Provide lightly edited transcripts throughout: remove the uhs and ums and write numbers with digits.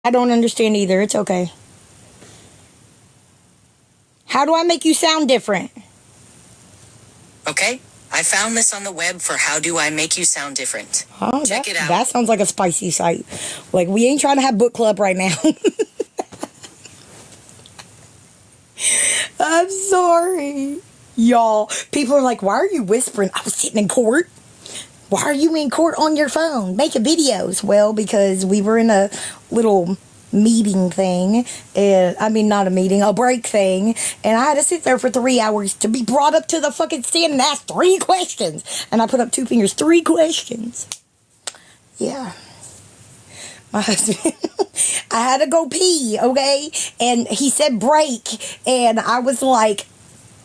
I don't understand either. It's okay. How do I make you sound different? Okay, I found this on the web for how do I make you sound different. Oh, Check it out. That sounds like a spicy site. Like, we ain't trying to have book club right now. I'm sorry. Y'all, people are like, why are you whispering? I was sitting in court. Why are you in court on your phone making videos? Well, because we were in a little meeting thing. I mean, not a meeting, a break thing. And I had to sit there for 3 hours to be brought up to the fucking stand and ask 3 questions. And I put up 2 fingers, 3 questions. Yeah. My husband, I had to go pee, okay? And he said break. And I was like,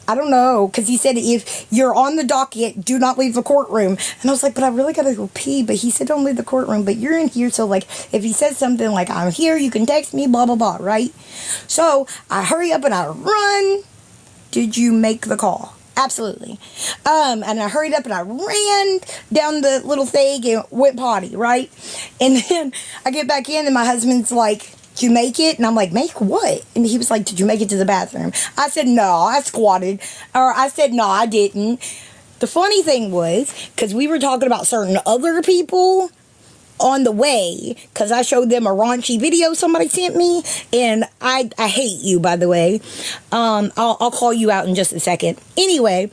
I don't know, because he said if you're on the docket, do not leave the courtroom. And I was like, but I really gotta go pee. But he said don't leave the courtroom, but you're in here, so like if he says something like I'm here, you can text me, blah blah blah, right? So I hurry up and I run. Did you make the call? Absolutely. And I hurried up and I ran down the little thing and went potty, right? And then I get back in and my husband's like, did you make it? And I'm like, make what? And he was like, did you make it to the bathroom? I said, no, I squatted. Or I said, no, I didn't. The funny thing was, because we were talking about certain other people on the way, because I showed them a raunchy video somebody sent me, and I hate you, by the way. I'll call you out in just a second. Anyway,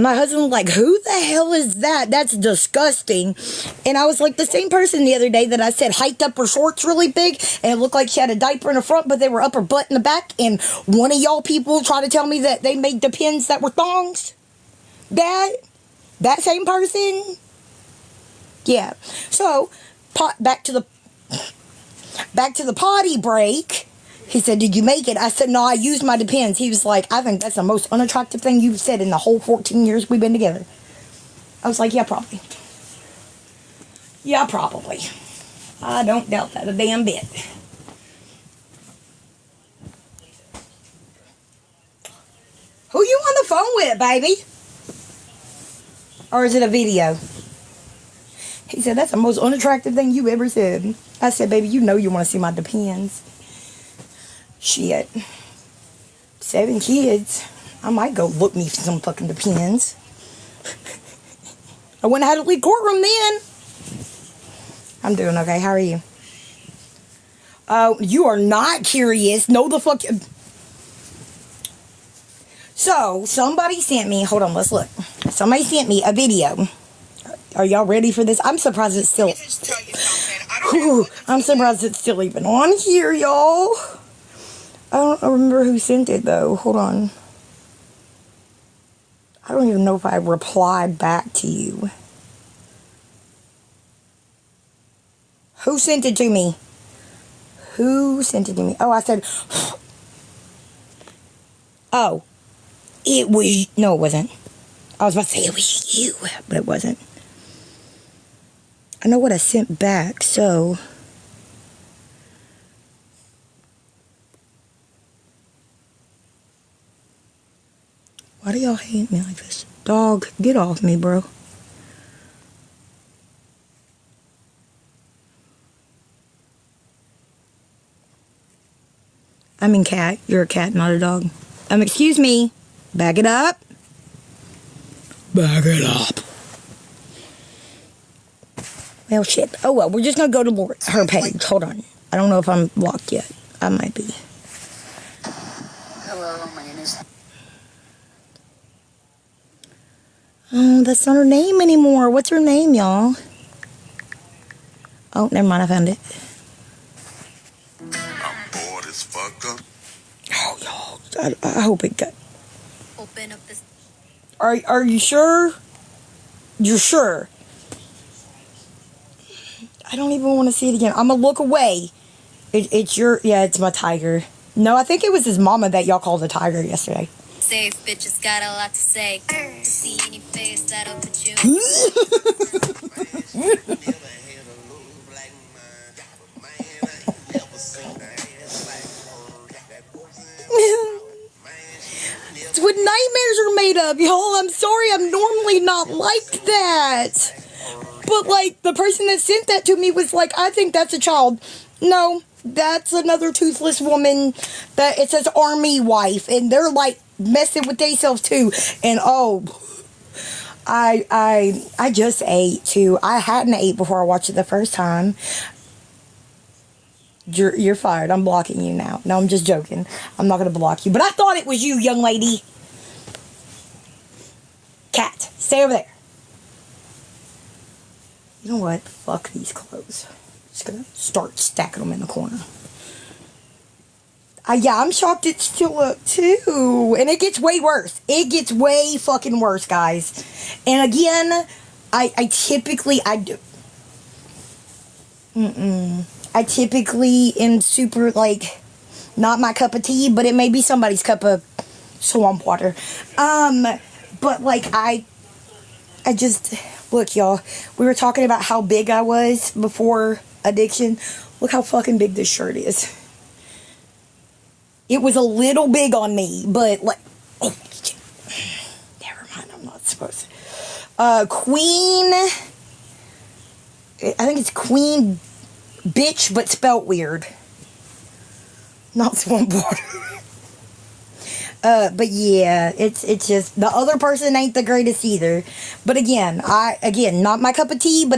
my husband was like, who the hell is that? That's disgusting. And I was like, the same person the other day that I said hiked up her shorts really big, and it looked like she had a diaper in the front, but they were up her butt in the back, and one of y'all people tried to tell me that they made Depends that were thongs. That same person? Yeah. So, back to the potty break. He said, did you make it? I said, no, I used my Depends. He was like, I think that's the most unattractive thing you've said in the whole 14 years we've been together. I was like, yeah, probably. Yeah, probably. I don't doubt that a damn bit. Who you on the phone with, baby? Or is it a video? He said, that's the most unattractive thing you ever said. I said, baby, you know you want to see my Depends. Shit. 7 kids. I might go look me some fucking Depends. I wouldn't have had to leave courtroom then. I'm doing okay. How are you? You are not curious. No, the fuck. So, somebody sent me, hold on, let's look. Somebody sent me a video. Are y'all ready for this? I'm surprised it's still. I'm surprised it's still even on here, y'all. I don't remember who sent it, though. Hold on. I don't even know if I replied back to you. Who sent it to me? Who sent it to me? Oh, I said... Oh. It was... No, it wasn't. I was about to say it was you, but it wasn't. I know what I sent back, so... Why do y'all hate me like this? Dog, get off me, bro. I mean cat. You're a cat, not a dog. Excuse me. Back it up. Back it up. Well, shit. Oh, well, we're just going to go to her page. Hold on. I don't know if I'm blocked yet. I might be. Hello, my name is... Oh, that's not her name anymore. What's her name, y'all? Oh, never mind. I found it. I'm bored as fuck up. Oh, y'all. I hope it got... Open up this... Are you sure? You're sure? I don't even want to see it again. I'm going to look away. It's your... Yeah, it's my tiger. No, I think it was his mama that y'all called a tiger yesterday. Safe bitches got a lot to say. See any face that'll put you... It's what nightmares are made of, y'all. I'm sorry. I'm normally not like that. But, like, the person that sent that to me was like, I think that's a child. No, that's another toothless woman that it says army wife. And they're, like, messing with themselves, too. And, oh, I just ate, too. I hadn't ate before I watched it the first time. You're fired. I'm blocking you now. No, I'm just joking. I'm not going to block you. But I thought it was you, young lady. Cat, stay over there. You know what? Fuck these clothes. Just gonna start stacking them in the corner. Yeah, I'm shocked it's still up too. And it gets way worse. It gets way fucking worse, guys. And again, I typically am super, like, not my cup of tea, but it may be somebody's cup of swamp water. But, like, I just, look, y'all, we were talking about how big I was before addiction. Look how fucking big this shirt is. It was a little big on me, but, like, oh, never mind, I'm not supposed to. Queen, I think it's Queen Bitch, but spelt weird. Not swamp water. But yeah, it's just, the other person ain't the greatest either. But again, not my cup of tea, but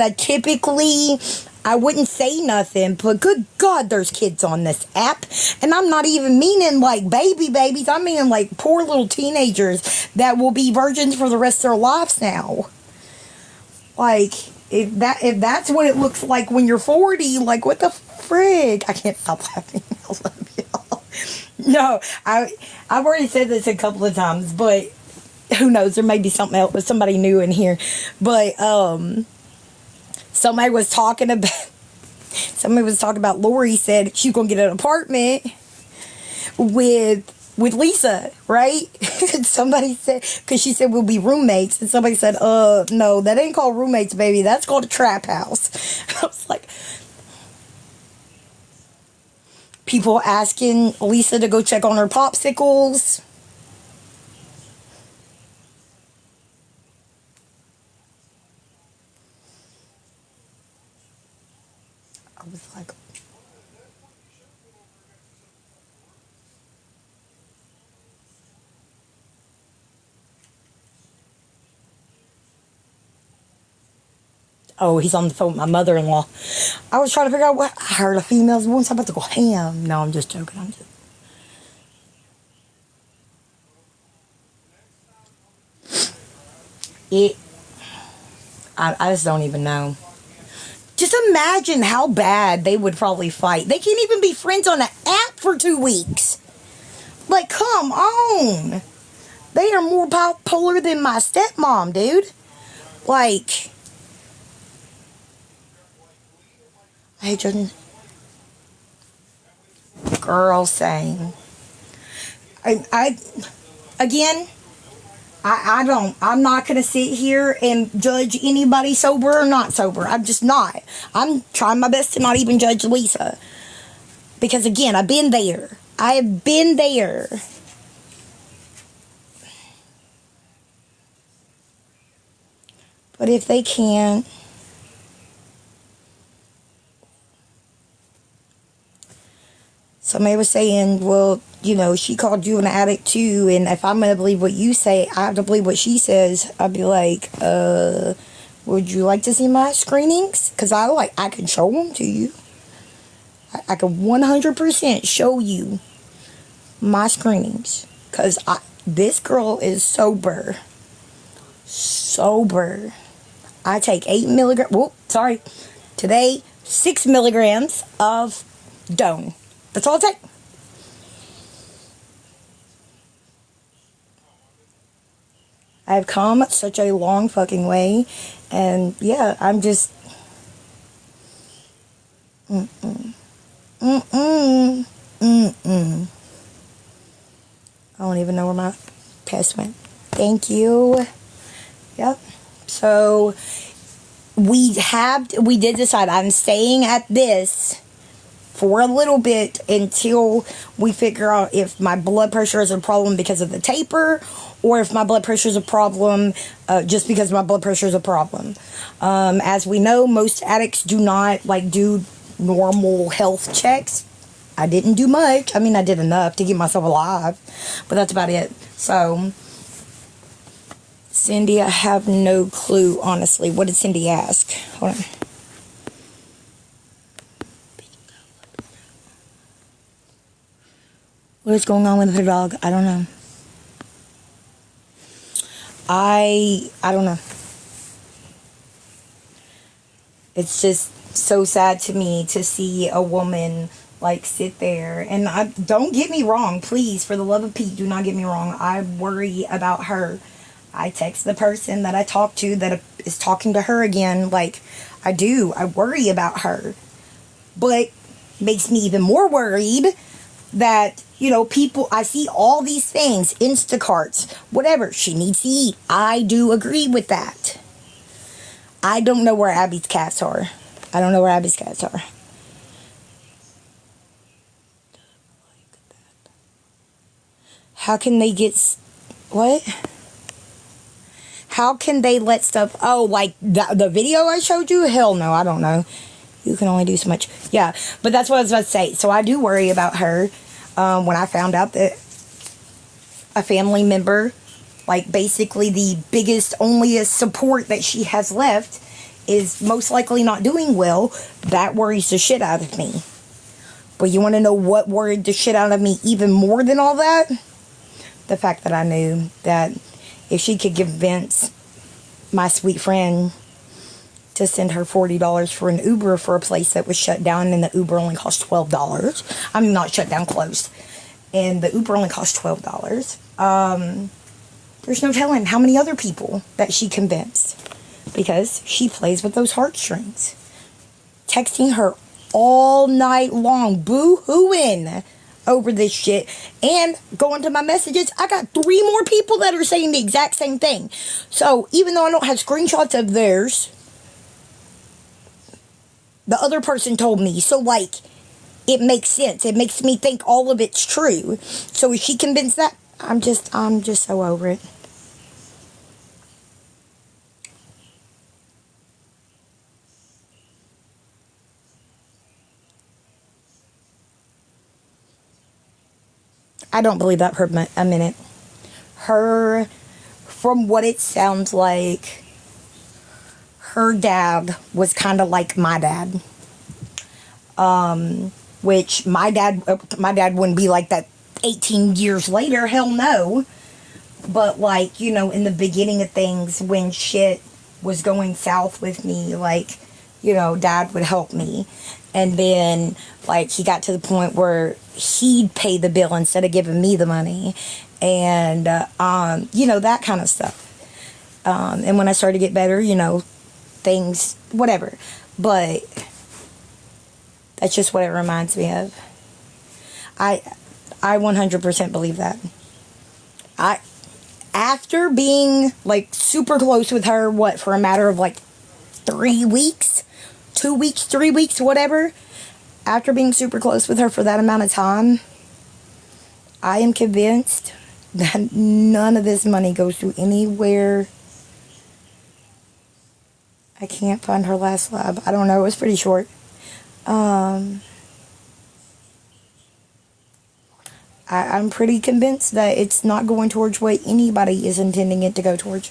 I wouldn't say nothing, but good God, there's kids on this app. And I'm not even meaning like babies. I mean like poor little teenagers that will be virgins for the rest of their lives now. Like, if that's what it looks like when you're 40, like, what the frig? I can't stop laughing. I love y'all. No, I've already said this a couple of times, but who knows? There may be something else with somebody new in here. But somebody was talking about Lori said she's gonna get an apartment with Lisa, right? Somebody said, because she said we'll be roommates, and somebody said, no, that ain't called roommates, baby. That's called a trap house. I was like, people asking Lisa to go check on her popsicles. I was like, oh, he's on the phone with my mother-in-law. I was trying to figure out what, I heard a female's voice. I'm about to go ham. No, I'm just joking. I just don't even know. Just imagine how bad they would probably fight. They can't even be friends on an app for 2 weeks. Like, come on. They are more bipolar than my stepmom, dude. Like, I just, girl, same. I'm not going to sit here and judge anybody sober or not sober. I'm just not. I'm trying my best to not even judge Lisa. Because again, I've been there. I have been there. But if they can't, somebody was saying, well, you know, she called you an addict too, and if I'm going to believe what you say, I have to believe what she says. I'd be like, would you like to see my screenings? Because I can show them to you. I can 100% show you my screenings. Because this girl is sober. Sober. I take 8 milligrams, today, 6 milligrams of Done. That's all I take. I've come such a long fucking way, and yeah, I'm just, I don't even know where my pass went. Thank you. Yep. So we did decide I'm staying at this for a little bit until we figure out if my blood pressure is a problem because of the taper, or if my blood pressure is a problem just because my blood pressure is a problem. As we know, most addicts do not do normal health checks. I didn't do much. I mean, I did enough to keep myself alive, but that's about it. So, Cindy, I have no clue, honestly. What did Cindy ask? Hold on. What is going on with her dog? I don't know. I don't know. It's just so sad to me to see a woman sit there, and don't get me wrong, please, for the love of Pete, do not get me wrong. I worry about her. I text the person that I talk to that is talking to her again. I do. I worry about her. But makes me even more worried that, people, I see all these things, Instacarts, whatever, she needs to eat. I do agree with that. I don't know where Abby's cats are. How can they get... What? How can they let stuff... Oh, the video I showed you? Hell no, I don't know. You can only do so much. Yeah, but that's what I was about to say. So I do worry about her. When I found out that a family member, basically the biggest, onlyest support that she has left, is most likely not doing well, that worries the shit out of me. But you want to know what worried the shit out of me even more than all that? The fact that I knew that if she could convince my sweet friend to send her $40 for an Uber for a place that was shut down, and the Uber only cost $12. I mean, not shut down, closed. And the Uber only cost $12. There's no telling how many other people that she convinced, because she plays with those heartstrings. Texting her all night long, boo-hooing over this shit, and going to my messages, I got 3 more people that are saying the exact same thing. So even though I don't have screenshots of theirs, the other person told me. So it makes sense. It makes me think all of it's true. So is she convinced that? I'm just so over it. I don't believe that for a minute. Her, from what it sounds like, her dad was kind of like my dad. Which my dad wouldn't be like that 18 years later. Hell no. But in the beginning of things, when shit was going south with me, Dad would help me. And then, he got to the point where he'd pay the bill instead of giving me the money. And, that kind of stuff. And when I started to get better, things, whatever. But that's just what it reminds me of. I 100% believe that. After being, super close with her, for a matter of, 3 weeks, 2 weeks, 3 weeks, whatever, after being super close with her for that amount of time, I am convinced that none of this money goes to anywhere. I can't find her last lab. I don't know. It was pretty short. I'm pretty convinced that it's not going towards what anybody is intending it to go towards.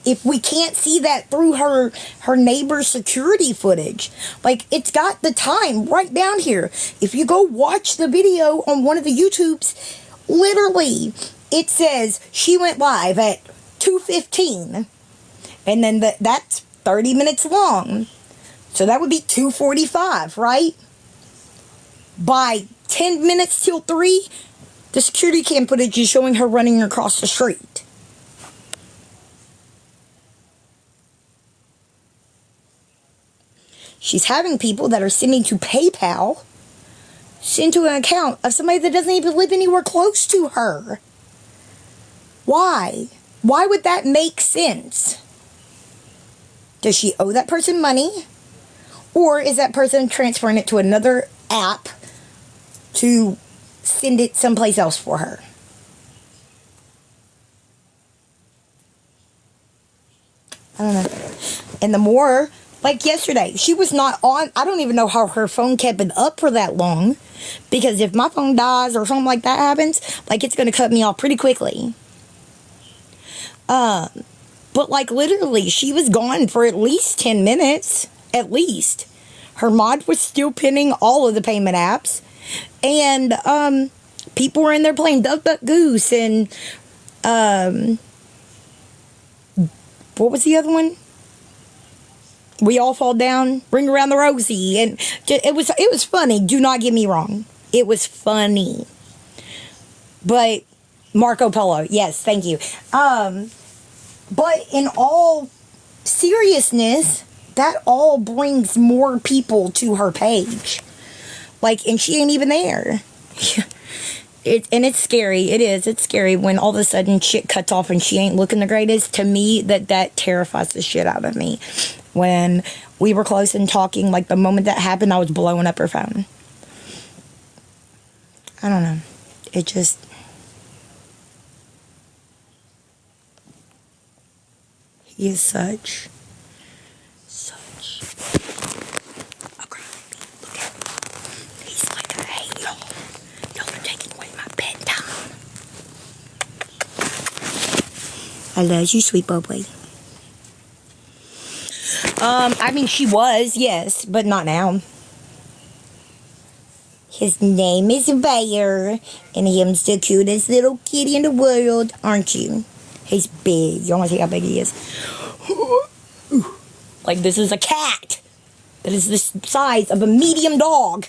If we can't see that through her neighbor's security footage, it's got the time right down here. If you go watch the video on one of the YouTubes, literally, it says she went live at 2:15, and then that's 30 minutes long. So that would be 2:45, right? By 10 minutes till 3, the security cam footage is showing her running across the street. She's having people that are sending to PayPal send to an account of somebody that doesn't even live anywhere close to her. Why? Why would that make sense? Does she owe that person money? Or is that person transferring it to another app to send it someplace else for her? I don't know. And the more, like yesterday, she was not on. I don't even know how her phone kept it up for that long. Because if my phone dies or something like that happens, like, it's going to cut me off pretty quickly. But like literally, she was gone for at least 10 minutes. At least. Her mod was still pinning all of the payment apps. And people were in there playing Duck Duck Goose and what was the other one? We All Fall Down, Ring Around the Rosie, and it was funny. Do not get me wrong, it was funny. But Marco Polo, yes, thank you. But in all seriousness, that all brings more people to her page. Like, and she ain't even there. And it's scary. It is. It's scary when all of a sudden shit cuts off and she ain't looking the greatest. To me, that terrifies the shit out of me. When we were close and talking, like the moment that happened, I was blowing up her phone. I don't know. It just... He is such a crybaby. Look at him. He's like, I hate y'all. Y'all are taking away my bedtime. I love you, sweet boy. I mean, she was, yes, but not now. His name is Bear, and him's the cutest little kitty in the world, aren't you? He's big. You want to see how big he is? Like, this is a cat that is the size of a medium dog.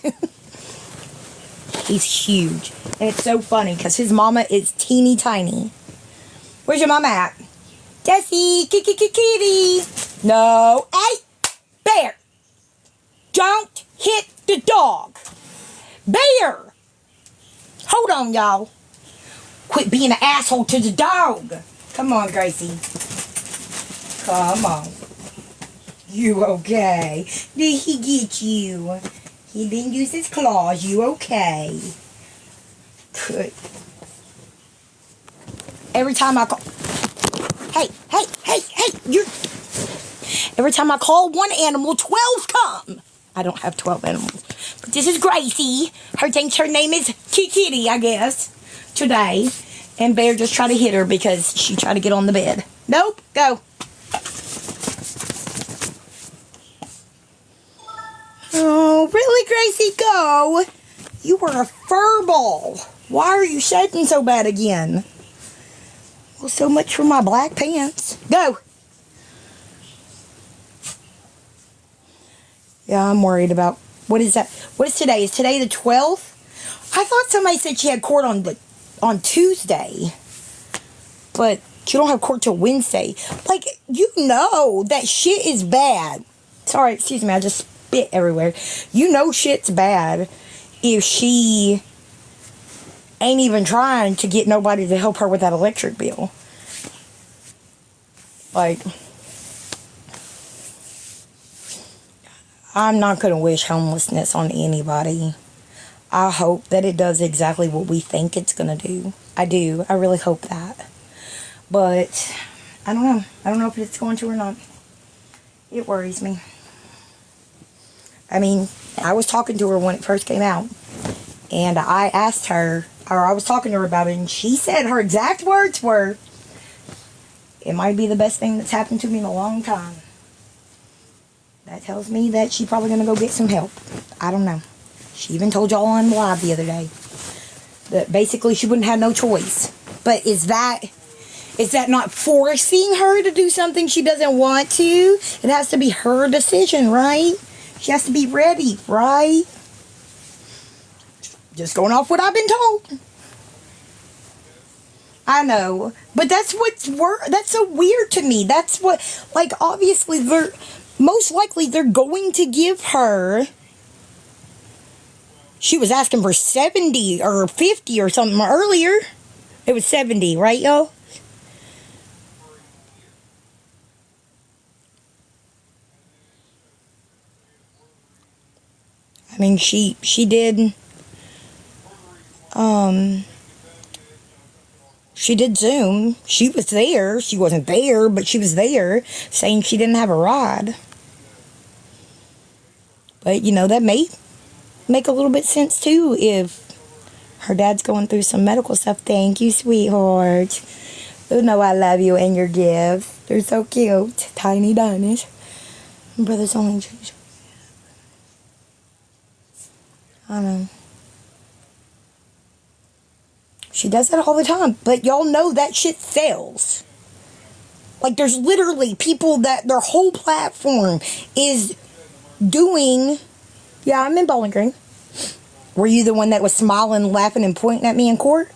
He's huge. And it's so funny, because his mama is teeny tiny. Where's your mama at? Jessie, kitty. No. Hey, Bear. Don't hit the dog. Bear. Hold on, y'all. Quit being an asshole to the dog. Come on, Gracie. Come on. You okay? Did he get you? He didn't use his claws. You okay? Good. Every time I call... Hey, you're... Every time I call one animal, 12 come. I don't have 12 animals. But this is Gracie. Her name is Kitty, I guess, today. And Bear just tried to hit her because she tried to get on the bed. Nope, go. Oh, really, Gracie? Go. You were a furball. Why are you shaking so bad again? Well, so much for my black pants. Go. Yeah, I'm worried about... What is that? What is today? Is today the 12th? I thought somebody said she had court on Tuesday. But you don't have court till Wednesday. Like, you know that shit is bad. Sorry, excuse me, I just spit everywhere. You know shit's bad if she ain't even trying to get nobody to help her with that electric bill. Like... I'm not going to wish homelessness on anybody. I hope that it does exactly what we think it's going to do. I do. I really hope that. But, I don't know. I don't know if it's going to or not. It worries me. I mean, I was talking to her when it first came out. And I asked her, or I was talking to her about it, and she said her exact words were, it might be the best thing that's happened to me in a long time. That tells me that she's probably going to go get some help. I don't know. She even told y'all on live the other day that basically she wouldn't have no choice. But is that not forcing her to do something she doesn't want to? It has to be her decision, right? She has to be ready, right? Just going off what I've been told. I know. But that's that's so weird to me. That's what, like, obviously most likely they're going to give her... She was asking for 70 or 50 or something earlier. It was 70, right, y'all? I mean, she did, she did Zoom. She was there. She wasn't there, but she was there saying she didn't have a ride. But, you know, that may make a little bit sense, too, if her dad's going through some medical stuff. Thank you, sweetheart. You know I love you and your gifts. They're so cute. Tiny Danish. My brother's only... I don't know. She does that all the time. But y'all know that shit sells. Like, there's literally people that their whole platform is doing... Yeah, I'm in Bowling Green. Were you the one that was smiling, laughing, and pointing at me in court?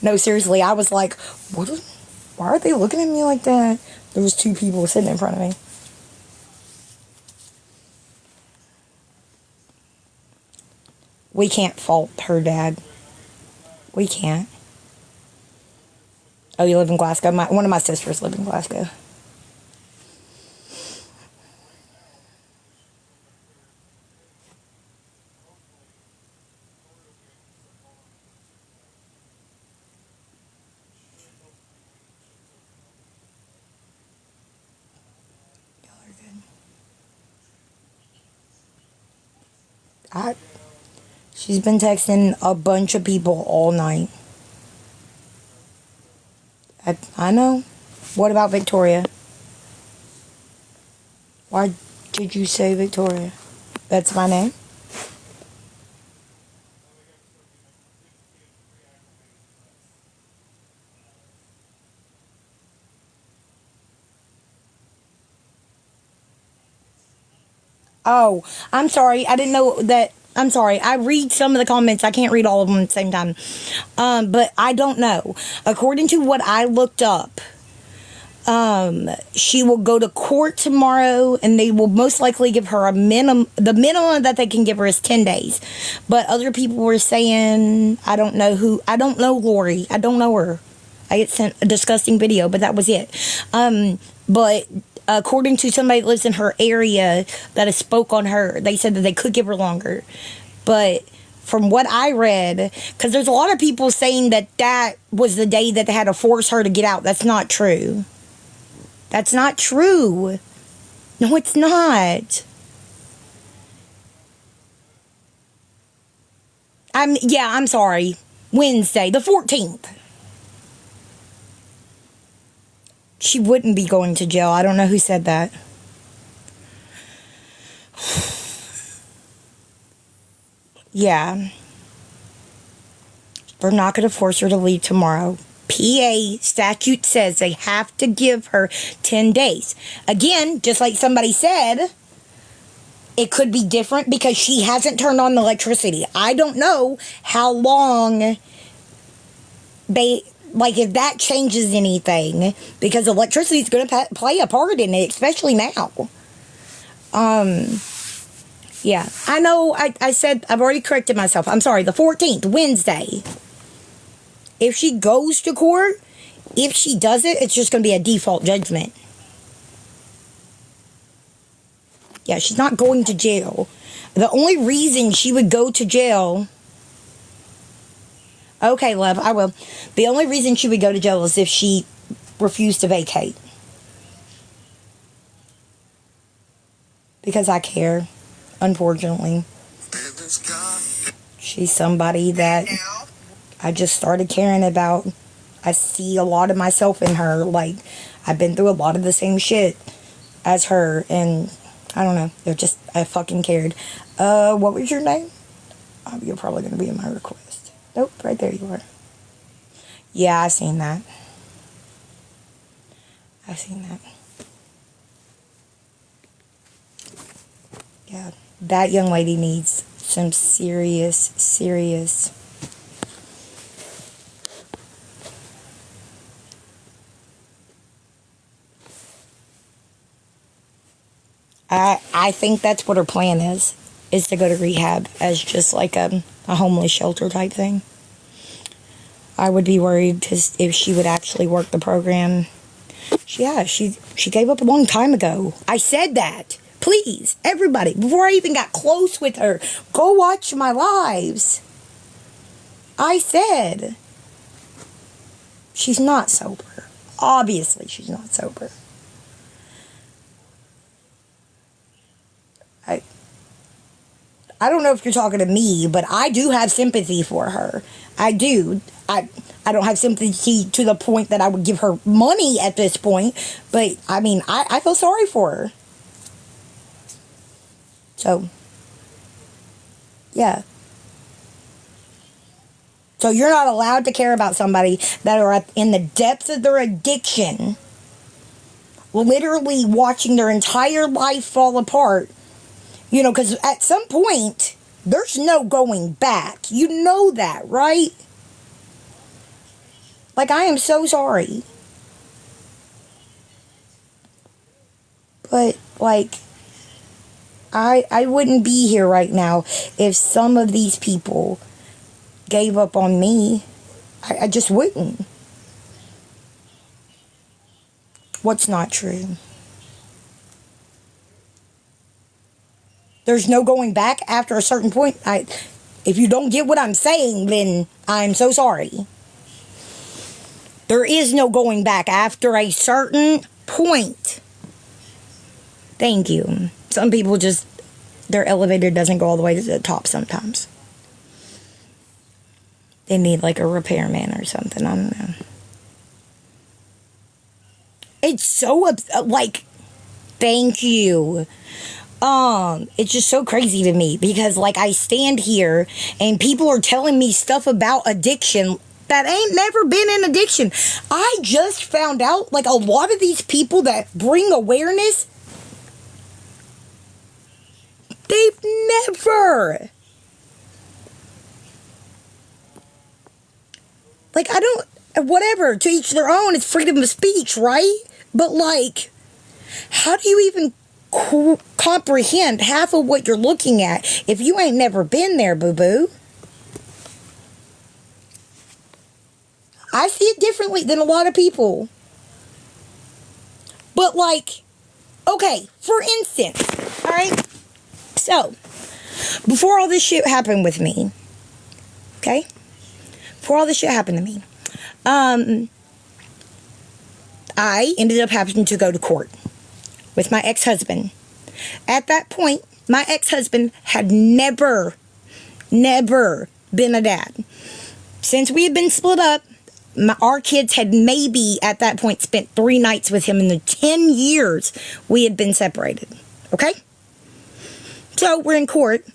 No, seriously, I was like, why are they looking at me like that? There was 2 people sitting in front of me. We can't fault her dad. We can't. Oh, you live in Glasgow? One of my sisters live in Glasgow. She's been texting a bunch of people all night. I know. What about Victoria? Why did you say Victoria? That's my name? Oh, I'm sorry. I didn't know that. I'm sorry. I read some of the comments. I can't read all of them at the same time. But I don't know. According to what I looked up, she will go to court tomorrow, and they will most likely give her the minimum that they can give her is 10 days. But other people were saying, I don't know Lori. I don't know her. I get sent a disgusting video, but that was it. But according to somebody that lives in her area that has spoke on her, they said that they could give her longer. But from what I read, because there's a lot of people saying that was the day that they had to force her to get out. That's not true. That's not true. No, it's not. I'm sorry. Wednesday, the 14th. She wouldn't be going to jail. I don't know who said that. Yeah. We're not going to force her to leave tomorrow. PA statute says they have to give her 10 days. Again, just like somebody said, it could be different because she hasn't turned on the electricity. I don't know how long if that changes anything, because electricity is going to play a part in it, especially now. Yeah, I know. I said, I've already corrected myself. I'm sorry, the 14th, Wednesday. If she goes to court, if she does it, it's just going to be a default judgment. Yeah, she's not going to jail. The only reason she would go to jail... Okay, love, I will. The only reason she would go to jail is if she refused to vacate. Because I care, unfortunately. She's somebody that I just started caring about. I see a lot of myself in her. Like, I've been through a lot of the same shit as her. And, I don't know. I fucking cared. What was your name? Oh, you're probably going to be in my request. Nope, right there you are. Yeah, I seen that. Yeah, that young lady needs some serious... I think that's what her plan is to go to rehab as just like a homeless shelter type thing. I would be worried if she would actually work the program. She gave up a long time ago. I said that. Please, everybody, before I even got close with her, go watch my lives. I said, she's not sober. Obviously, she's not sober. I don't know if you're talking to me, but I do have sympathy for her. I do. I don't have sympathy to the point that I would give her money at this point, but I mean, I feel sorry for her. So, yeah. So you're not allowed to care about somebody that are in the depths of their addiction, literally watching their entire life fall apart. You know, because at some point, there's no going back. You know that, right? Like, I am so sorry. But, like, I wouldn't be here right now if some of these people gave up on me. I just wouldn't. What's not true? There's no going back after a certain point. If you don't get what I'm saying, then I'm so sorry. There is no going back after a certain point. Thank you. Some people just, their elevator doesn't go all the way to the top sometimes. They need like a repairman or something. I don't know. It's so, like, thank you. It's just so crazy to me because, like, I stand here and people are telling me stuff about addiction that ain't never been in addiction. I just found out, like, a lot of these people that bring awareness, they've never. Like, I don't, whatever, to each their own, it's freedom of speech, right? But, like, how do you even comprehend half of what you're looking at if you ain't never been there, boo-boo? I see it differently than a lot of people. But, like, okay, for instance, all right? So, before all this shit happened with me, okay? Before all this shit happened to me, I ended up having to go to court with my ex-husband. At that point, my ex-husband had never been a dad. Since we had been split up, our kids had maybe at that point spent 3 nights with him in the 10 years we had been separated. Okay? So we're in court,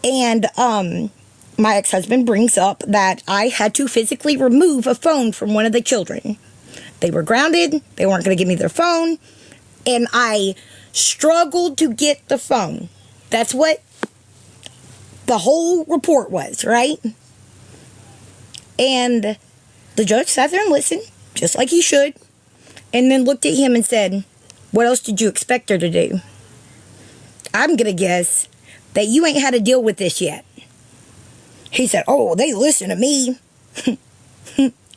and my ex-husband brings up that I had to physically remove a phone from one of the children. They were grounded, they weren't going to give me their phone, and I struggled to get the phone. That's what the whole report was, right? And the judge sat there and listened, just like he should, and then looked at him and said, "What else did you expect her to do? I'm going to guess that you ain't had to deal with this yet." He said, "Oh, they listen to me."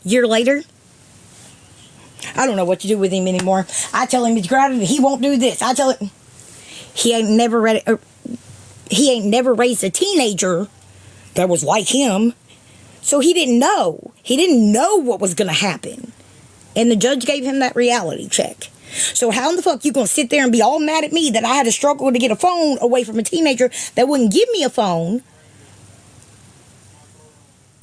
Year later, I don't know what to do with him anymore. I tell him he's grounded and he won't do this. I tell him he ain't never raised a teenager that was like him. So he didn't know. He didn't know what was going to happen. And the judge gave him that reality check. So how in the fuck you going to sit there and be all mad at me that I had to struggle to get a phone away from a teenager that wouldn't give me a phone?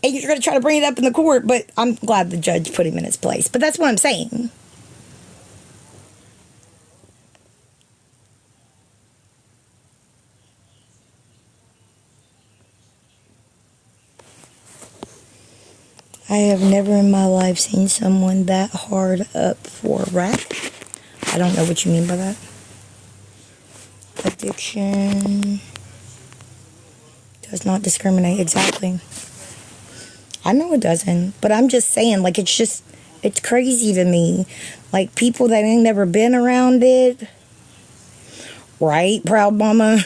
And you're going to try to bring it up in the court, but I'm glad the judge put him in his place. But that's what I'm saying. I have never in my life seen someone that hard up for rap. I don't know what you mean by that. Addiction does not discriminate. Exactly. I know it doesn't, but I'm just saying, like, it's crazy to me. Like, people that ain't never been around it, right, proud mama?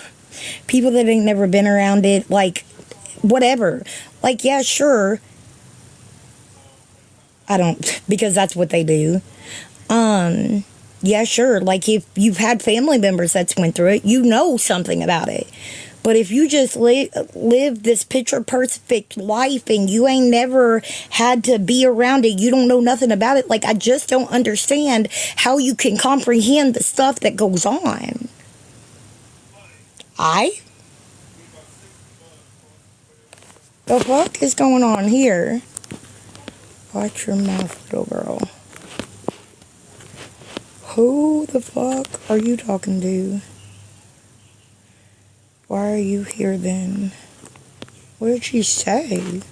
People that ain't never been around it, like, whatever. Like, yeah, sure. I don't, because that's what they do. Yeah, sure. Like if you've had family members that's went through it, you know something about it. But if you just live this picture perfect life and you ain't never had to be around it, you don't know nothing about it. Like, I just don't understand how you can comprehend the stuff that goes on. The fuck is going on here? Watch your mouth, little girl. Who the fuck are you talking to? Why are you here then? What did she say?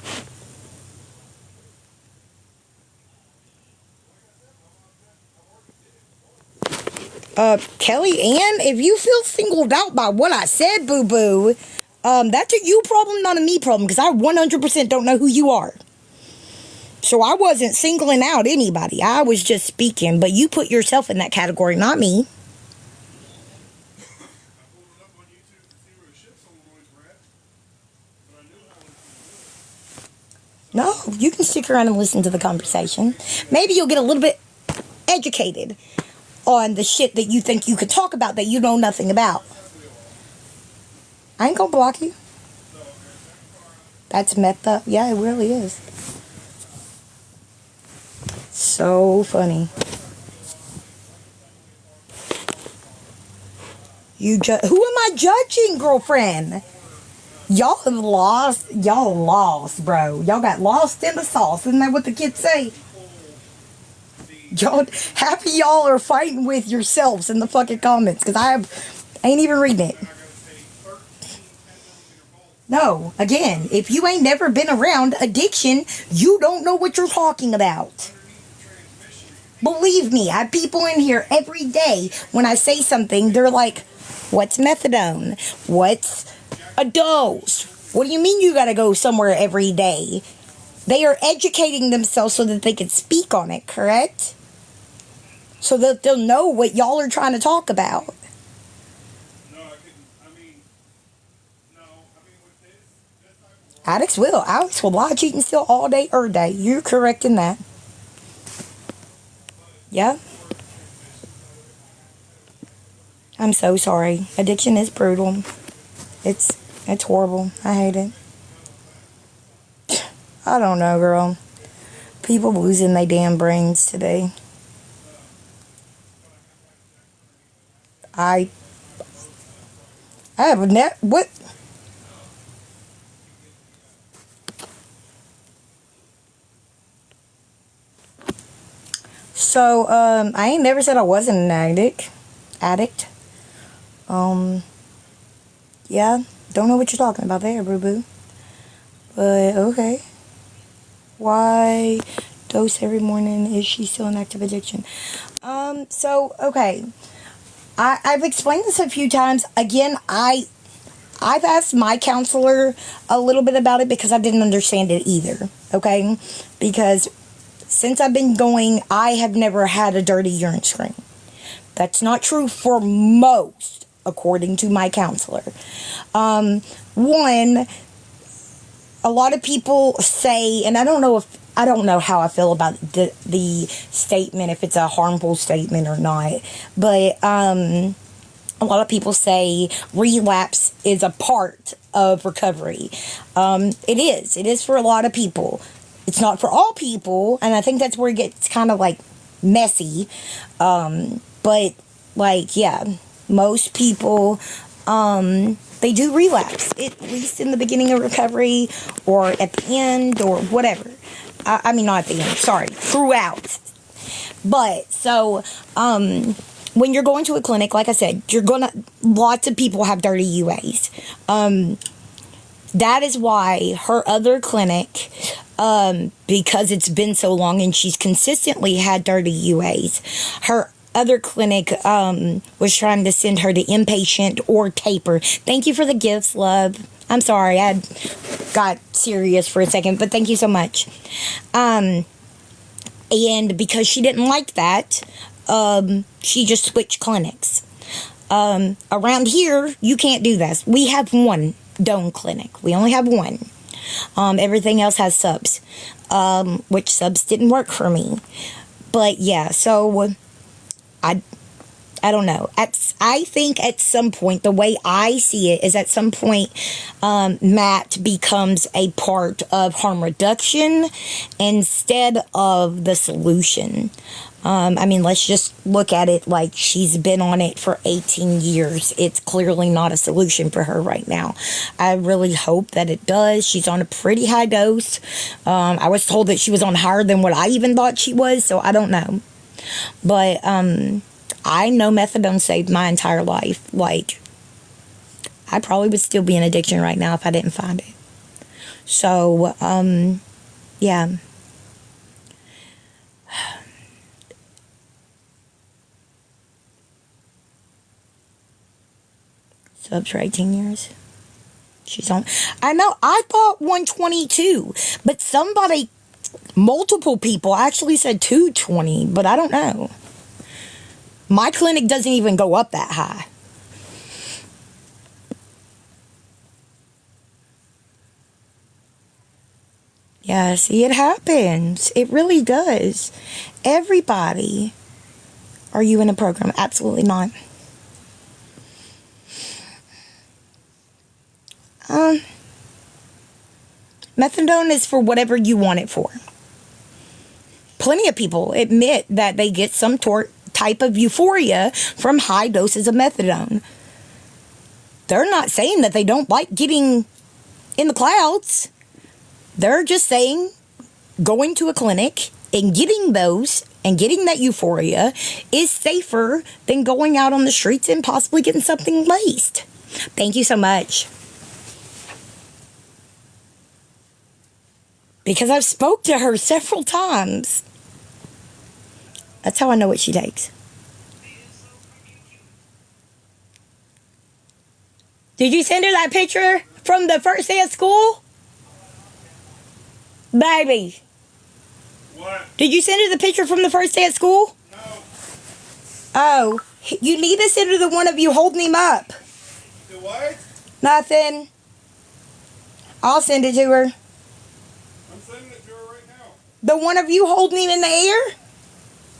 Kelly Ann, if you feel singled out by what I said, boo-boo, that's a you problem, not a me problem, because I 100% don't know who you are. So I wasn't singling out anybody. I was just speaking, but you put yourself in that category, not me. No, you can stick around and listen to the conversation. Maybe you'll get a little bit educated on the shit that you think you could talk about that you know nothing about. I ain't gonna block you. That's meth. Yeah, it really is. So funny. Who am I judging, girlfriend? Y'all lost, bro. Y'all got lost in the sauce. Isn't that what the kids say? Y'all happy y'all are fighting with yourselves in the fucking comments, because I ain't even reading it. No, again, if you ain't never been around addiction, you don't know what you're talking about. Believe me, I have people in here every day. When I say something, they're like, what's methadone? What's a dose? What do you mean you gotta go somewhere every day? They are educating themselves so that they can speak on it, correct? So that they'll know what y'all are trying to talk about. Addicts will. Alex will lie, cheat, and steal all day, every day. You're correct in that. Yeah. I'm so sorry. Addiction is brutal. It's horrible. I hate it. I don't know, girl. People losing their damn brains today. I have what? So, I ain't never said I wasn't an addict. Yeah, don't know what you're talking about there, boo-boo. But, okay. Why dose every morning? Is she still in active addiction? So, okay. I've explained this a few times. Again, I've asked my counselor a little bit about it because I didn't understand it either, okay? Because since I've been going, I have never had a dirty urine screen. That's not true for most, according to my counselor. One, a lot of people say, and I don't know how I feel about the statement, if it's a harmful statement or not, but a lot of people say relapse is a part of recovery. It is for a lot of people. It's not for all people, and I think that's where it gets kind of like messy. But like, yeah, most people, they do relapse, at least in the beginning of recovery or at the end or whatever. I mean, not at the end, sorry, throughout. But, so, when you're going to a clinic, like I said, lots of people have dirty UAs. That is why her other clinic, because it's been so long and she's consistently had dirty UAs, her other clinic was trying to send her to inpatient or taper. Thank you for the gifts, love. I'm sorry, I got serious for a second, but thank you so much. And because she didn't like that, she just switched clinics. Around here, you can't do this. We have one Doan clinic. We only have one. Everything else has subs, which subs didn't work for me. But yeah, so I don't know. I think at some point, the way I see it is at some point, MAT becomes a part of harm reduction instead of the solution. I mean, let's just look at it like she's been on it for 18 years. It's clearly not a solution for her right now. I really hope that it does. She's on a pretty high dose. I was told that she was on higher than what I even thought she was, so I don't know. But I know methadone saved my entire life. Like, I probably would still be in addiction right now if I didn't find it. So, yeah. Subs for 18 years. She's on. I know. I thought 122, but somebody, multiple people actually said 220, but I don't know. My clinic doesn't even go up that high. Yeah, see, it happens. It really does. Everybody. Are you in a program? Absolutely not. Methadone is for whatever you want it for. Plenty of people admit that they get some type of euphoria from high doses of methadone. They're not saying that they don't like getting in the clouds. They're just saying going to a clinic and getting those and getting that euphoria is safer than going out on the streets and possibly getting something laced. Thank you so much. Because I've spoke to her several times. That's how I know what she takes. Did you send her that picture from the first day of school? Baby. What? Did you send her the picture from the first day of school? No. Oh, you need to send her the one of you holding him up. The what? Nothing. I'll send it to her. I'm sending it to her right now. The one of you holding him in the air?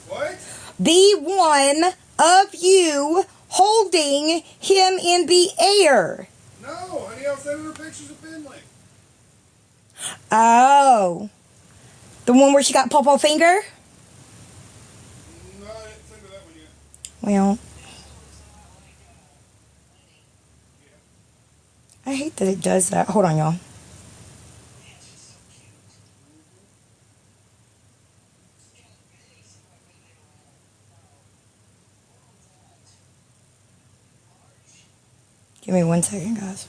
What? The one of you holding him in the air. No, honey, I'll send her pictures of Finley. Oh. The one where she got pawpaw finger? No, I didn't send her that one yet. Well, I hate that it does that. Hold on, y'all. Give me 1 second, guys.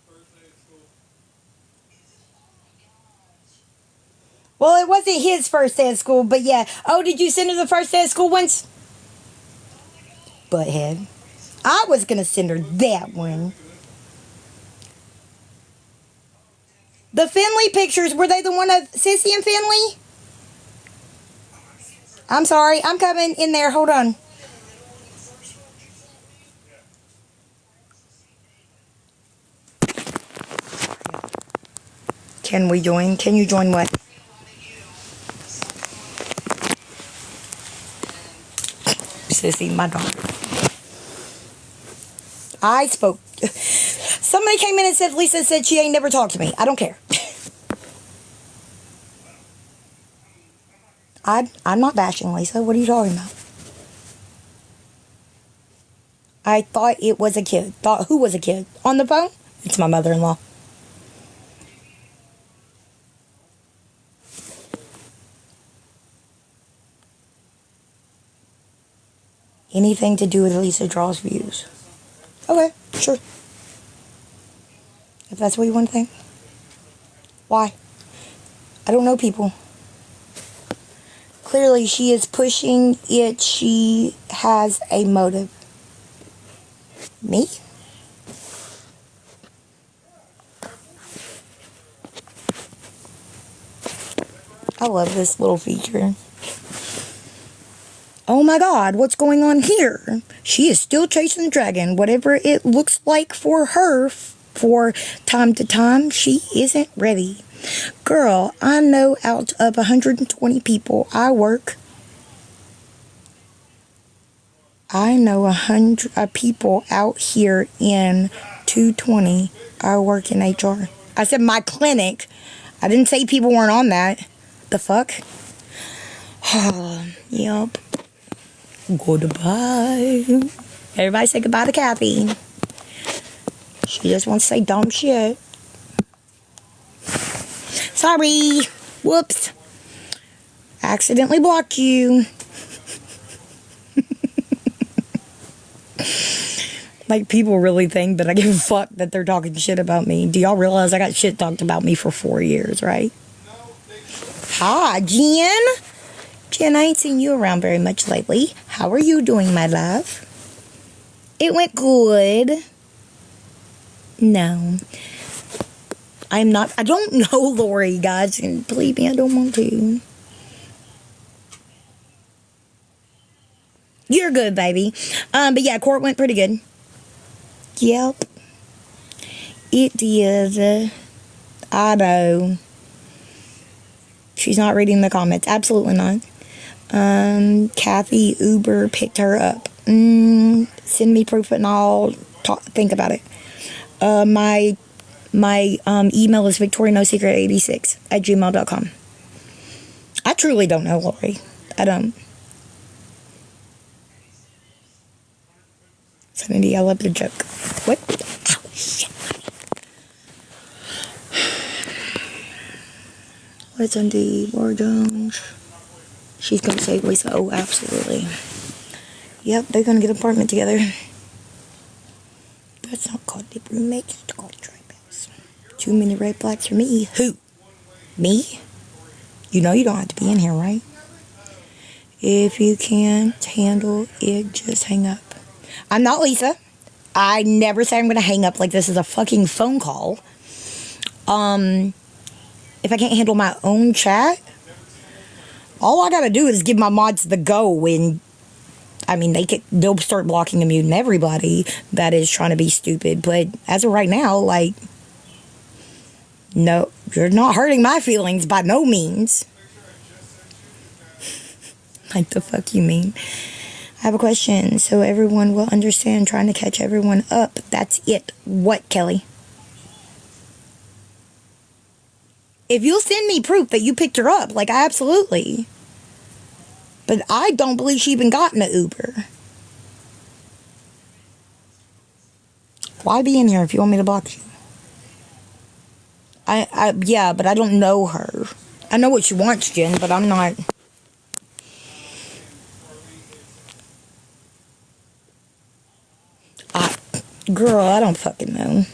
First day of school. Well, it wasn't his first day of school, but yeah. Oh, did you send her the first day of school ones? Butthead. I was going to send her that one. The Finley pictures, were they the one of Sissy and Finley? I'm sorry, I'm coming in there. Hold on. Can we join? Can you join what? Sissy, my daughter. I spoke. Somebody came in and said Lisa said she ain't never talked to me. I don't care. I'm not bashing Lisa. What are you talking about? I thought it was a kid. Thought who was a kid? On the phone? It's my mother-in-law. Anything to do with Lisa Draw's views. Okay, sure. If that's what you want to think. Why? I don't know people. Clearly, she is pushing it. She has a motive. Me? I love this little feature. Oh my God, what's going on here? She is still chasing the dragon. Whatever it looks like for her, for time to time, she isn't ready. Girl, I know out of 120 people I know 100 people out here in 220. I work in HR. I said my clinic. I didn't say people weren't on that. The fuck? Yup. Goodbye. Everybody say goodbye to Kathy. She just wants to say dumb shit. Sorry. Whoops. Accidentally blocked you. Like, people really think that I give a fuck that they're talking shit about me. Do y'all realize I got shit talked about me for 4 years, right? Hi, Jen. Jen, I ain't seen you around very much lately. How are you doing, my love? It went good. No. I'm not. I don't know Lori, guys. And believe me, I don't want to. You're good, baby. But yeah, court went pretty good. Yep. It did. I know. She's not reading the comments. Absolutely not. Kathy Uber picked her up. Send me proof and I'll think about it. My email is victorianosecret86@gmail.com. I truly don't know, Lori. I don't. Sanity, I love the joke. What? Ow, shit. Let's undo Laura Jones. She's gonna save Lisa. Oh, absolutely. Yep, they're gonna get an apartment together. That's not called the roommates. It's called tribe-outs. Too many red flags for me. Who? Me? You know you don't have to be in here, right? If you can't handle it, just hang up. I'm not Lisa. I never say I'm gonna hang up like this is a fucking phone call. If I can't handle my own chat, all I gotta do is give my mods the go, and I mean they'll start blocking and muting everybody that is trying to be stupid. But as of right now, like, no, you're not hurting my feelings by no means. Like, the fuck you mean? I have a question so everyone will understand, trying to catch everyone up. That's it. What, Kelly? If you'll send me proof that you picked her up, like, absolutely. But I don't believe she even got in an Uber. Why be in here if you want me to block you? Yeah, but I don't know her. I know what she wants, Jen, but I'm not. Girl, I don't fucking know.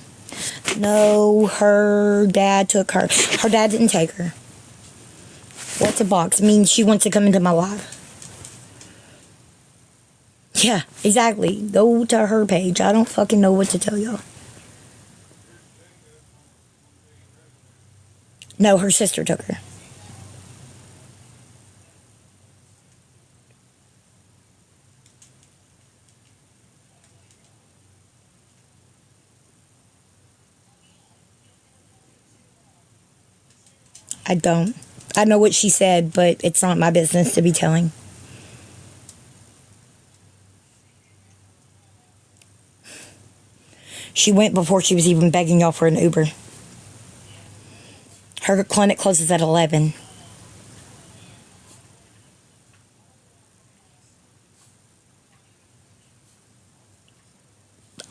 No, her dad took her. Her dad didn't take her. What's a box? It means she wants to come into my life. Yeah, exactly. Go to her page. I don't fucking know what to tell y'all. No, her sister took her. I don't. I know what she said, but it's not my business to be telling. She went before she was even begging y'all for an Uber. Her clinic closes at 11.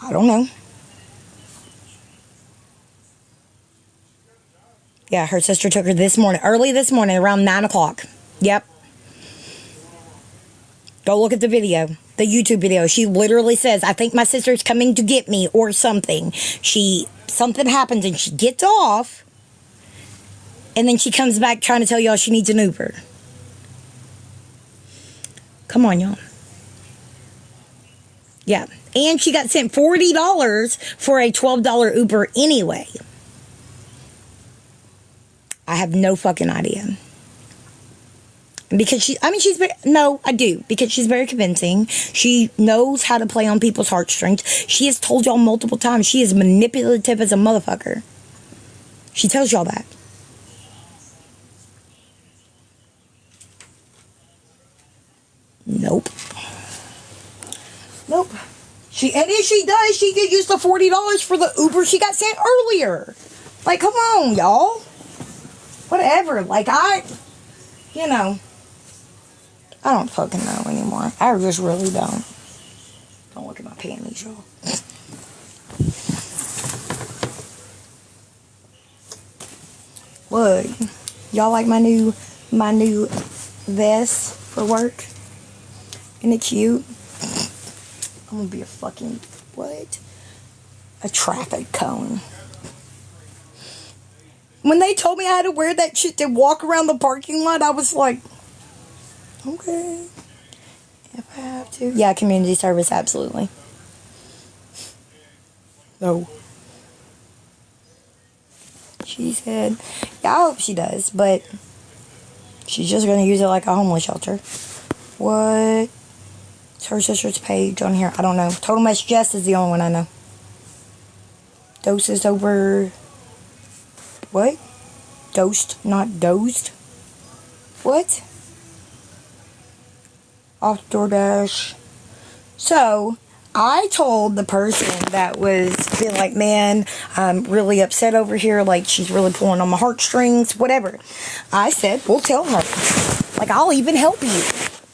I don't know. Yeah, her sister took her this morning, early this morning, around 9 o'clock. Yep. Go look at the video, the YouTube video. She literally says, I think my sister's coming to get me or something. Something happens and she gets off, and then she comes back trying to tell y'all she needs an Uber. Come on, y'all. Yeah. And she got sent $40 for a $12 Uber anyway. I have no fucking idea. Because she's very, no, I do, because she's very convincing. She knows how to play on people's heartstrings. She has told y'all multiple times she is manipulative as a motherfucker. She tells y'all that. Nope. Nope. And if she does, she could use the $40 for the Uber she got sent earlier. Like, come on, y'all. Whatever. Like, you know, I don't fucking know anymore. I just really don't. Don't look at my panties, y'all. Look, y'all like my new vest for work? Isn't it cute? I'm gonna be a fucking, what? A traffic cone. When they told me I had to wear that shit to walk around the parking lot, I was like, okay. If I have to. Yeah, community service, absolutely. No. She said, yeah, I hope she does, but she's just gonna use it like a homeless shelter. What? It's her sister's page on here. I don't know. Total Mess Jess is the only one I know. Doses over. What? Dosed, not dozed. What? Off DoorDash. So, I told the person that was being like, man, I'm really upset over here. Like, she's really pulling on my heartstrings, whatever. I said, well, tell her. Like, I'll even help you.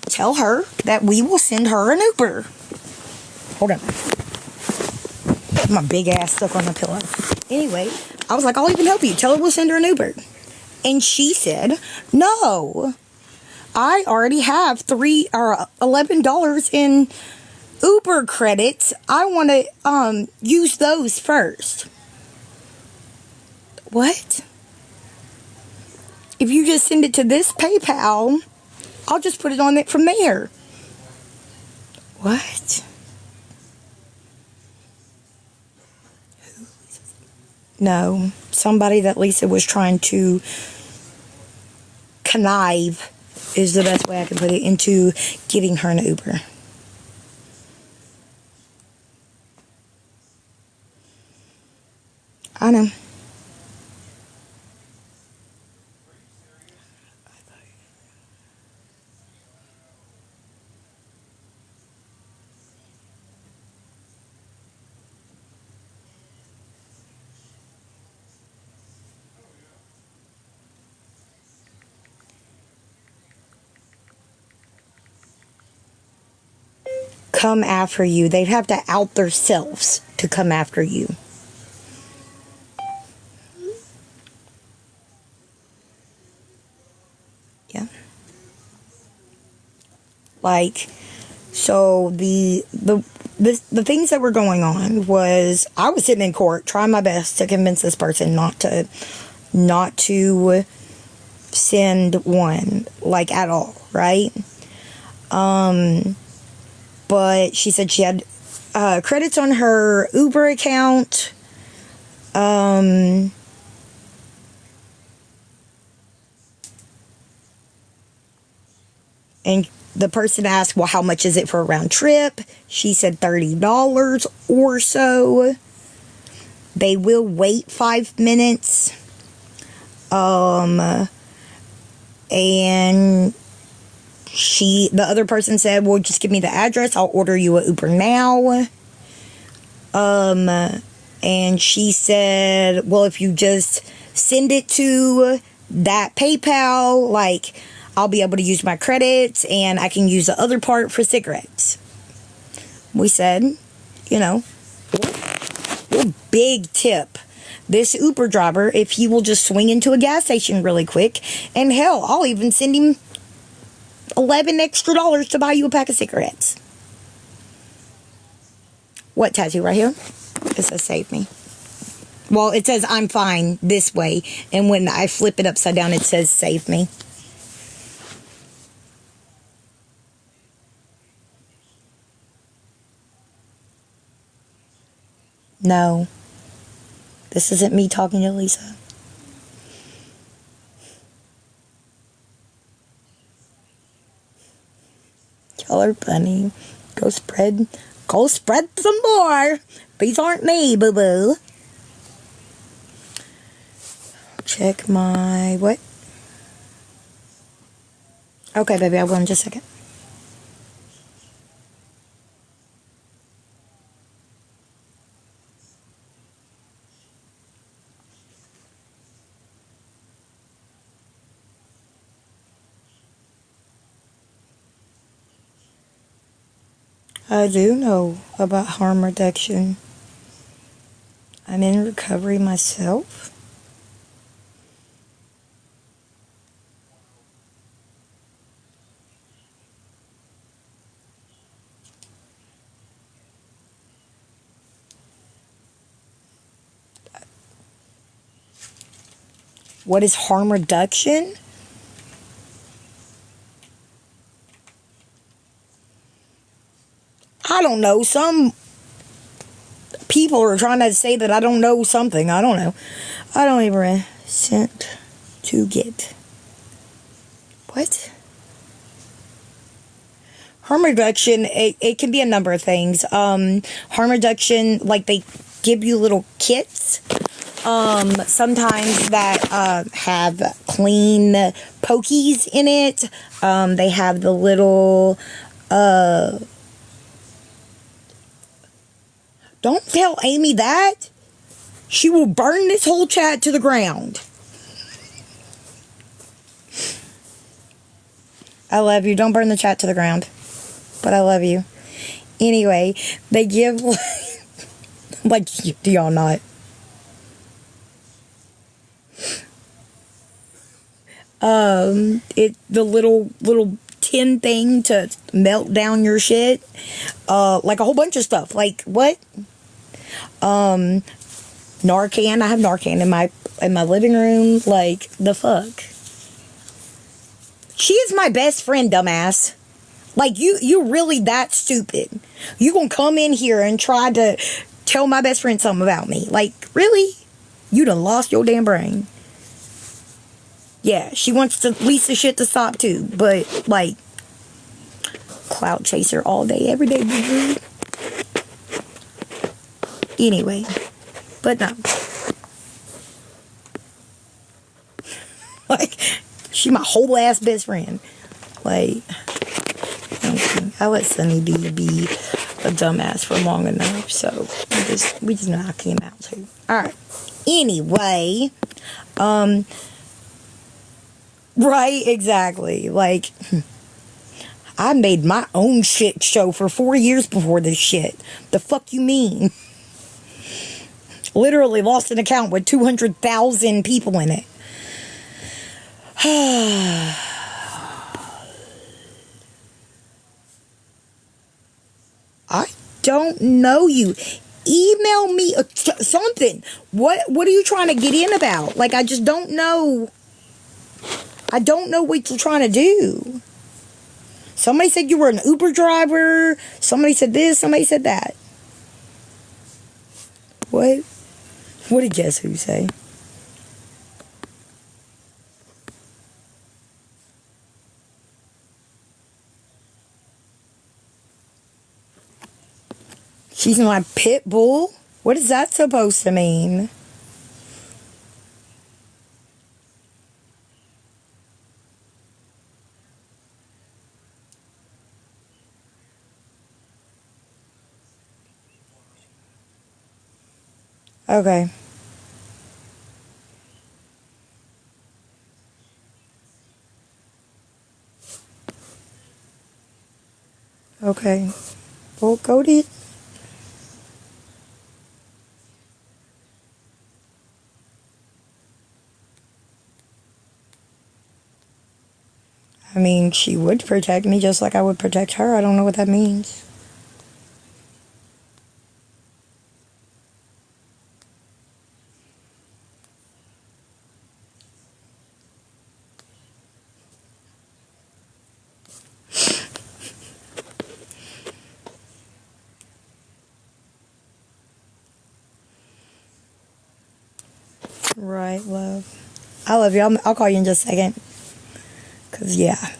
Tell her that we will send her an Uber. Hold on. My big ass stuck on the pillow. Anyway, I was like, I'll even help you. Tell her we'll send her an Uber. And she said, no. I already have $11 in Uber credits. I want to use those first. What? If you just send it to this PayPal, I'll just put it on it from there. What? No, somebody that Lisa was trying to connive is the best way I can put it, into getting her an Uber. I know. Come after you. They'd have to out themselves to come after you. Yeah. Like, so the things that were going on was, I was sitting in court trying my best to convince this person not to send one, like, at all, right? But she said she had credits on her Uber account. And the person asked, well, how much is it for a round trip? She said $30 or so. They will wait 5 minutes. And the other person said, well, just give me the address. I'll order you an Uber now. And she said, well, if you just send it to that PayPal, like, I'll be able to use my credits and I can use the other part for cigarettes. We said, you know, well, big tip. This Uber driver, if he will just swing into a gas station really quick, and hell, I'll even send him $11 extra to buy you a pack of cigarettes. What tattoo right here? It says save me. Well, it says I'm fine this way, and when I flip it upside down, it says save me. No. This isn't me talking to Lisa. 'Cause Tell her, bunny. Go spread some more. These aren't me, boo-boo. Check my, what? Okay, baby, I'll go in just a second. I do know about harm reduction. I'm in recovery myself. What is harm reduction? I don't know. Some people are trying to say that I don't know something. I don't know. I don't even sent to get. What? Harm reduction, it can be a number of things. Harm reduction, like they give you little kits. Sometimes that have clean pokies in it. They have the little don't tell Amy that. She will burn this whole chat to the ground. I love you. Don't burn the chat to the ground. But I love you. Anyway, they give like, do y'all not? The little tin thing to melt down your shit. Like a whole bunch of stuff. Like what? Narcan. I have Narcan in my living room. Like the fuck. She is my best friend, dumbass. Like you really that stupid. You gonna come in here and try to tell my best friend something about me? Like really? You done lost your damn brain. Yeah, she wants to Lisa shit to stop too, but like clout chaser all day, every day, boo-boo. Anyway, but no. Like, she my whole ass best friend. Like, okay. I let Sunny D be a dumbass for long enough, so we just knock him out too. Alright. Anyway, right, exactly. Like, I made my own shit show for 4 years before this shit. The fuck you mean? Literally lost an account with 200,000 people in it. I don't know you. Email me something. What are you trying to get in about? Like, I just don't know. I don't know what you're trying to do. Somebody said you were an Uber driver. Somebody said this. Somebody said that. What? What did Guess Who say? She's my pit bull? What is that supposed to mean? Okay. Okay. Well, go to... I mean, she would protect me just like I would protect her. I don't know what that means. Right, love. I love you. I'll call you in just a second. Because, yeah.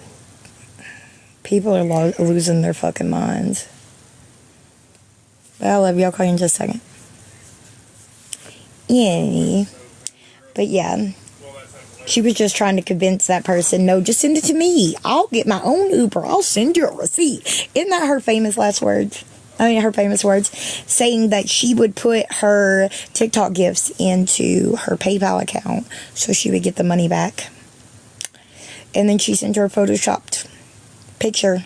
People are losing their fucking minds. But I love you. I'll call you in just a second. But yeah, she was just trying to convince that person, no, just send it to me. I'll get my own Uber. I'll send you a receipt. Isn't that her famous last words? Her famous words, saying that she would put her TikTok gifts into her PayPal account so she would get the money back. And then she sent her a photoshopped picture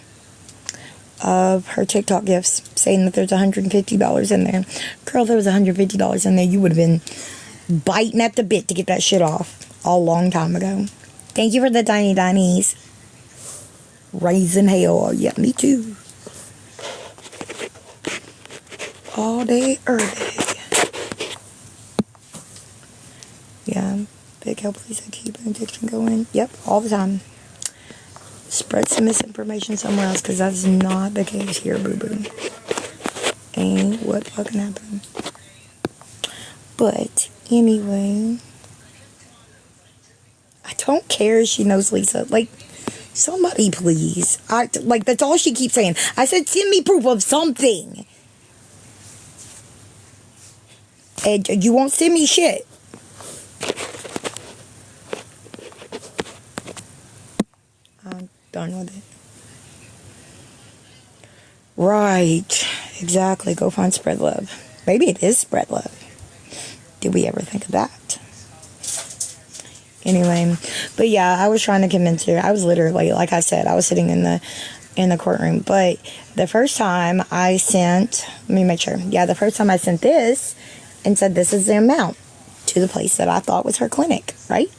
of her TikTok gifts, saying that there's $150 in there. Girl, there was $150 in there. You would have been biting at the bit to get that shit off a long time ago. Thank you for the tiny dinies. Raising hell. Yeah, me too. All day, every day. Yeah, big help, please. I keep an addiction going. Yep, all the time. Spread some misinformation somewhere else, because that's not the case here, boo-boo. Ain't what fucking happened. But anyway, I don't care if she knows Lisa. Like, somebody please. Like, that's all she keeps saying. I said, send me proof of something. And you won't send me shit. I'm done with it. Right. Exactly. Go find Spread Love. Maybe it is Spread Love. Did we ever think of that? Anyway, but yeah, I was trying to convince her. I was literally, like I said, I was sitting in the courtroom. But the first time I sent, let me make sure. Yeah, the first time I sent this and said this is the amount to the place that I thought was her clinic, right?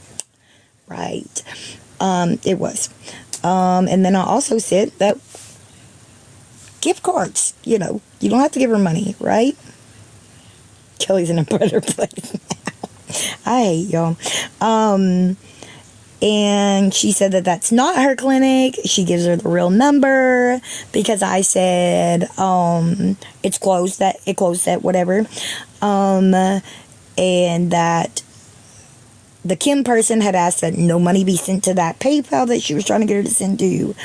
Right. It was. And then I also said that gift cards, you know, you don't have to give her money, right? Kelly's in a better place now. I hate y'all. And she said that that's not her clinic. She gives her the real number because I said it closed at whatever. And that the Kim person had asked that no money be sent to that PayPal that she was trying to get her to send to.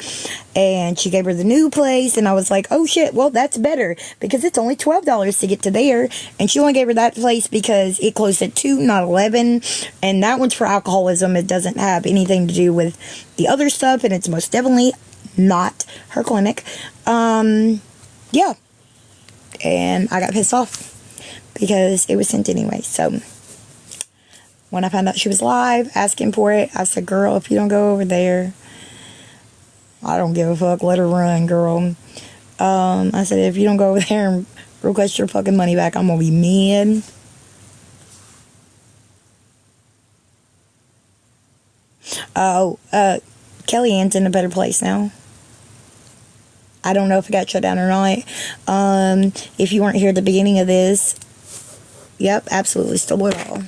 And she gave her the new place. And I was like, oh shit, well, that's better. Because it's only $12 to get to there. And she only gave her that place because it closed at 2, not 11. And that one's for alcoholism. It doesn't have anything to do with the other stuff. And it's most definitely not her clinic. Yeah. And I got pissed off because it was sent anyway. So when I found out she was live asking for it, I said, girl, if you don't go over there, I don't give a fuck. Let her run, girl. I said, if you don't go over there and request your fucking money back, I'm going to be mad. Oh, Kellyanne's in a better place now. I don't know if it got shut down or not. If you weren't here at the beginning of this, yep, absolutely stole it all.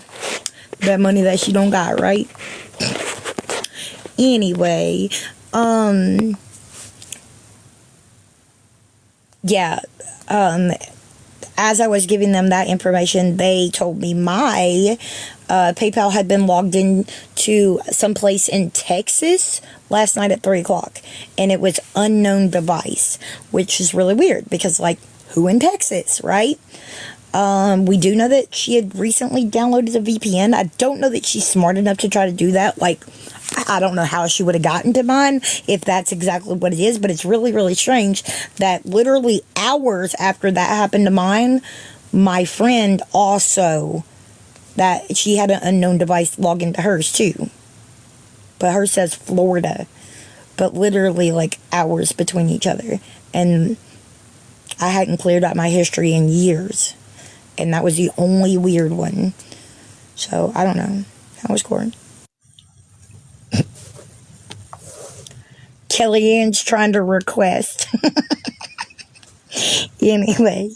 That money that she don't got, right? Anyway, yeah, as I was giving them that information, they told me my PayPal had been logged in to someplace in Texas last night at 3 o'clock, and it was unknown device, which is really weird because, like, who in Texas, right? We do know that she had recently downloaded a VPN. I don't know that she's smart enough to try to do that. Like, I don't know how she would have gotten to mine, if that's exactly what it is, but it's really, really strange that literally hours after that happened to mine, my friend also, that she had an unknown device log into hers too. But hers says Florida, but literally like hours between each other. And I hadn't cleared out my history in years. And that was the only weird one. So, I don't know. How was court? Kellyanne's trying to request. Anyway,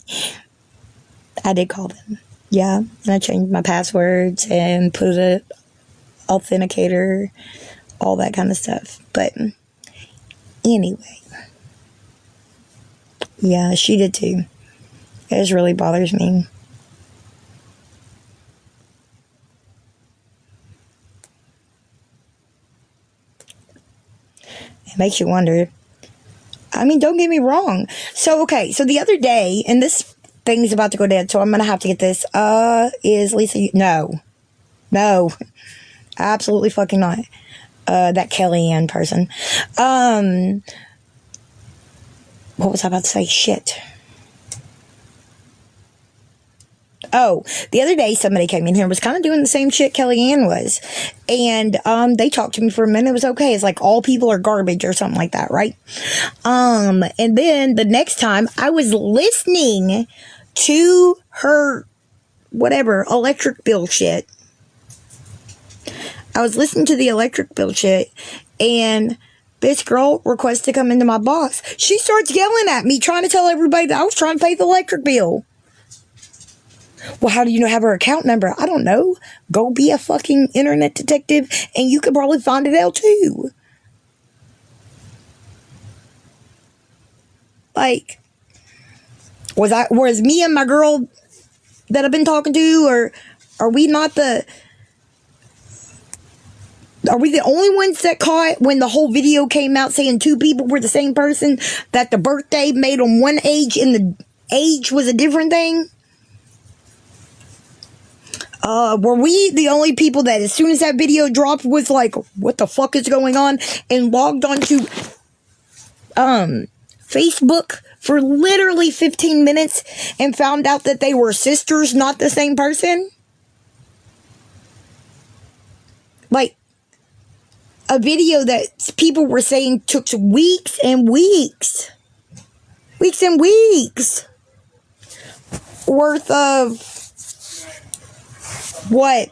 I did call them. Yeah, and I changed my passwords and put a authenticator, all that kind of stuff. But anyway, yeah, she did too. It just really bothers me. It makes you wonder, I mean, don't get me wrong. So, okay. So, the other day, and this thing's about to go dead, so I'm going to have to get this. Is Lisa... No. No. Absolutely fucking not. That Kellyanne person. What was I about to say? Shit. Oh, the other day somebody came in here and was kind of doing the same shit Kellyanne was. And they talked to me for a minute. It was okay. It's like all people are garbage or something like that, right? And then the next time I was listening to her whatever electric bill shit. I was listening to the electric bill shit, and this girl requests to come into my box. She starts yelling at me, trying to tell everybody that I was trying to pay the electric bill. Well, how do you have her account number? I don't know. Go be a fucking internet detective, and you could probably find it out too. Like, was me and my girl that I've been talking to, or are we not the... Are we the only ones that caught when the whole video came out saying two people were the same person, that the birthday made them one age and the age was a different thing? Were we the only people that as soon as that video dropped was like, what the fuck is going on? And logged on to Facebook for literally 15 minutes and found out that they were sisters, not the same person? Like, a video that people were saying took weeks and weeks. Weeks and weeks. Worth of... what?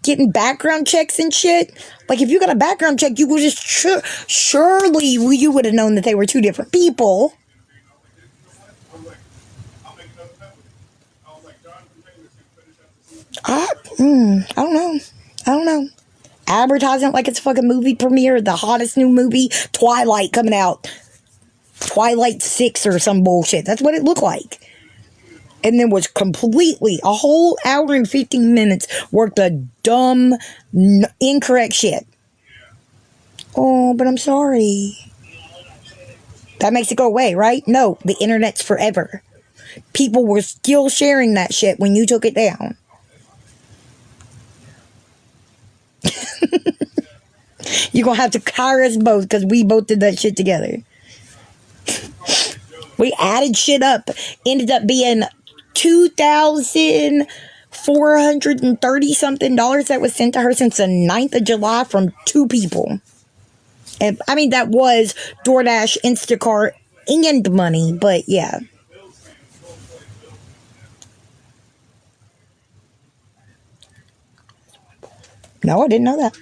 Getting background checks and shit? Like, if you got a background check, you would just... surely you would have known that they were two different people. I don't know. I don't know. Advertising like it's a fucking movie premiere, the hottest new movie, Twilight coming out. Twilight 6 or some bullshit. That's what it looked like. And then was completely a whole hour and 15 minutes worth of dumb, incorrect shit. Oh, but I'm sorry. That makes it go away, right? No, the internet's forever. People were still sharing that shit when you took it down. You're going to have to hire us both because we both did that shit together. We added shit up. Ended up being $2,430 something that was sent to her since the 9th of July from 2 people. And I mean, that was DoorDash, Instacart, and money, but yeah. No, I didn't know that.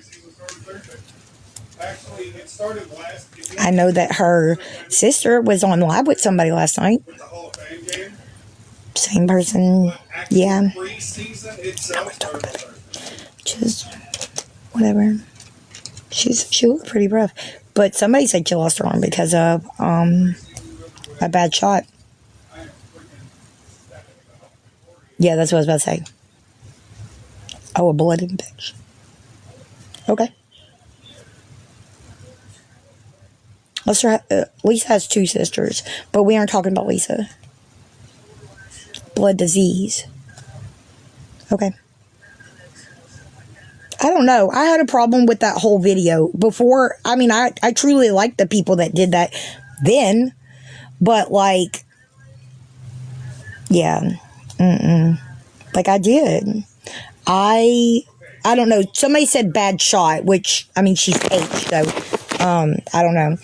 I know that her sister was on live with somebody last night. Same person. Yeah. Just whatever. She looked pretty rough. But somebody said she lost her arm because of a bad shot. Yeah, that's what I was about to say. Oh, a blood infection. Okay. Lisa has 2 sisters, but we aren't talking about Lisa. Blood disease. Okay. I don't know. I had a problem with that whole video before. I mean, I truly liked the people that did that then, but like, yeah. Like I did. I don't know. Somebody said bad shot, which, I mean, she's H, so, I don't know.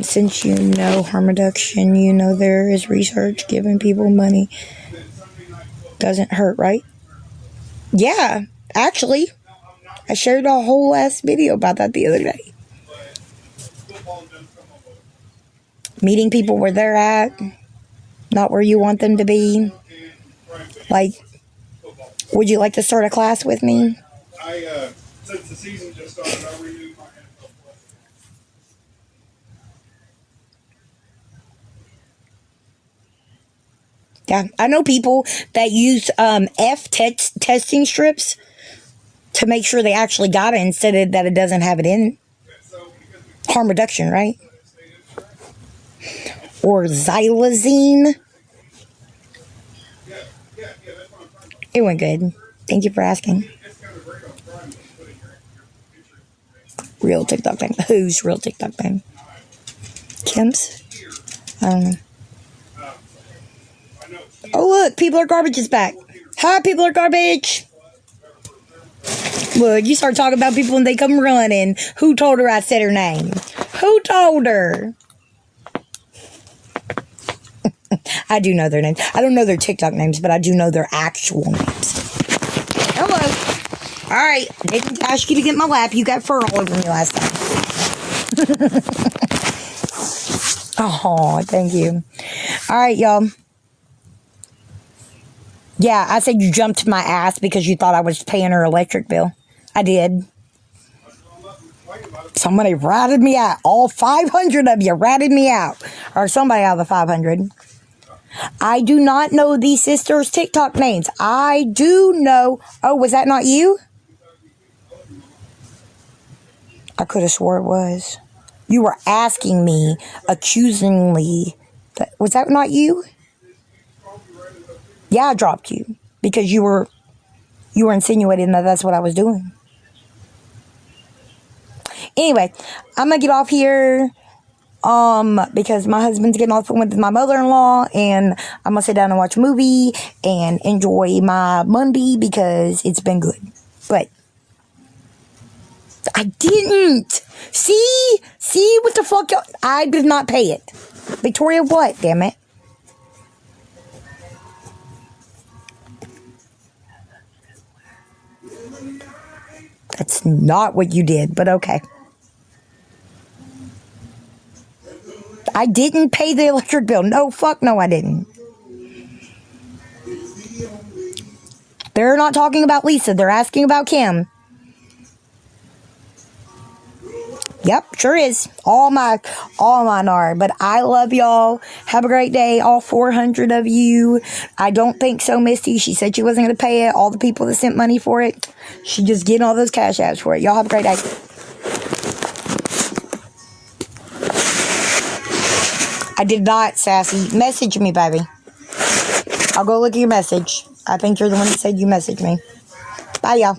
Since you know harm reduction, you know there is research giving people money doesn't hurt, right? Yeah, actually, I shared a whole ass video about that the other day. Meeting people where they're at, not where you want them to be. Like, would you like to start a class with me? Since the season just started, I renewed my NFL play. Yeah, I know people that use testing strips to make sure they actually got it instead of that it doesn't have it in. Harm reduction, right? or xylazine. It went good. Thank you for asking. Real TikTok name. Whose real TikTok name? Kim's? I don't know. Oh, look. People Are Garbage is back. Hi, People Are Garbage. Look, you start talking about people and they come running. Who told her I said her name? Who told her? I do know their names. I don't know their TikTok names, but I do know their actual names. Hello. All right. Didn't ask you to get my lap. You got fur all over me last time. Oh, thank you. All right, y'all. Yeah, I said you jumped my ass because you thought I was paying her electric bill. I did. Somebody ratted me out. All 500 of you ratted me out. Or somebody out of the 500. I do not know these sisters' TikTok names. I do know. Oh, was that not you? I could have swore it was. You were asking me accusingly. Was that not you? Yeah, I dropped you because you were insinuating that that's what I was doing. Anyway, I'm gonna get off here. Because my husband's getting off with my mother-in-law, and I'm gonna sit down and watch a movie and enjoy my Monday because it's been good. But I didn't. See what the fuck? I did not pay it. Victoria, what? Damn it. That's not what you did, but okay. I didn't pay the electric bill. No, fuck no, I didn't. They're not talking about Lisa. They're asking about Kim. Yep, sure is. All mine are. But I love y'all. Have a great day. All 400 of you. I don't think so, Misty. She said she wasn't going to pay it. All the people that sent money for it, she just getting all those cash apps for it. Y'all have a great day. I did not, Sassy. Message me, baby. I'll go look at your message. I think you're the one that said you messaged me. Bye, y'all.